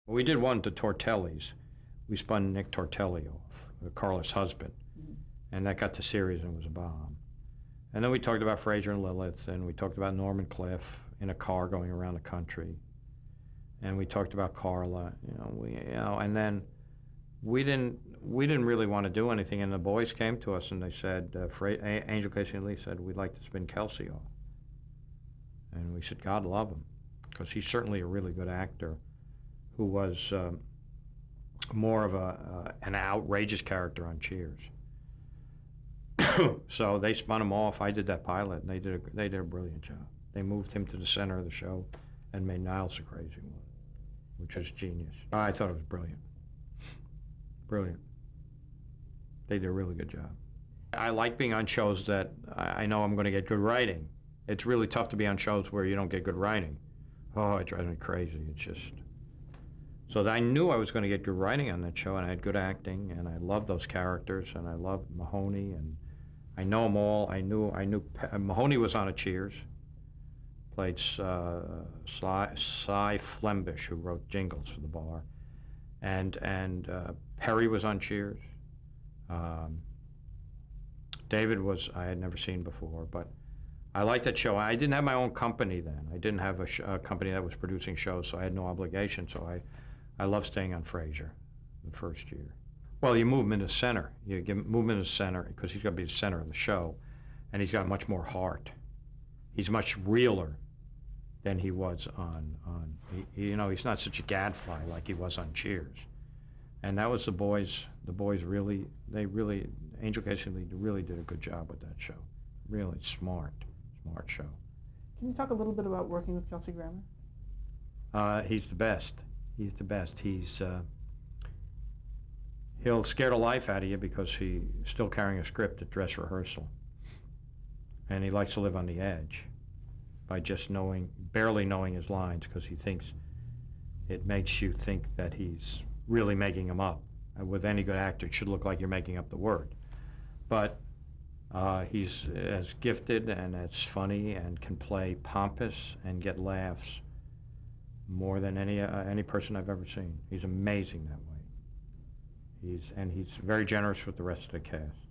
We did one to Tortelli's. We spun Nick Tortelli off, Carla's husband, and that got to series and was a bomb. And then we talked about Frasier and Lilith, and we talked about Norman Cliff in a car going around the country, and we talked about Carla, and then we didn't really want to do anything, and the boys came to us and they said, Angel, Casey, and Lee said, we'd like to spin Kelsey off. And we said, God love him, because he's certainly a really good actor who was more of an outrageous character on Cheers. So they spun him off. I did that pilot, and they did a brilliant job. They moved him to the center of the show and made Niles the crazy one, which was genius. I thought it was brilliant. Brilliant. They did a really good job. I like being on shows that I know I'm going to get good writing. It's really tough to be on shows where you don't get good writing. Oh, it drives me crazy. It's just... So I knew I was going to get good writing on that show, and I had good acting, and I loved those characters, and I loved Mahoney, and I know them all. I knew Mahoney was on a Cheers, played Cy Flembish, who wrote jingles for the bar, and Perry was on Cheers. David was, I had never seen before, but I liked that show. I didn't have my own company then. I didn't have a company that was producing shows, so I had no obligation. So I love staying on Frasier the first year. Well, you move him into center. You move him into center because he's got to be the center of the show, and he's got much more heart. He's much realer than he was on he's not such a gadfly like he was on Cheers. And that was the boys really, Angel Casey and Lee really did a good job with that show. Really smart show. Can you talk a little bit about working with Kelsey Grammer? He's the best. He's the best. He'll scare the life out of you because he's still carrying a script at dress rehearsal. And he likes to live on the edge by just barely knowing his lines, because he thinks it makes you think that he's really making them up. And with any good actor, it should look like you're making up the word. But he's as gifted and as funny and can play pompous and get laughs more than any person I've ever seen. He's amazing that way. He's very generous with the rest of the cast.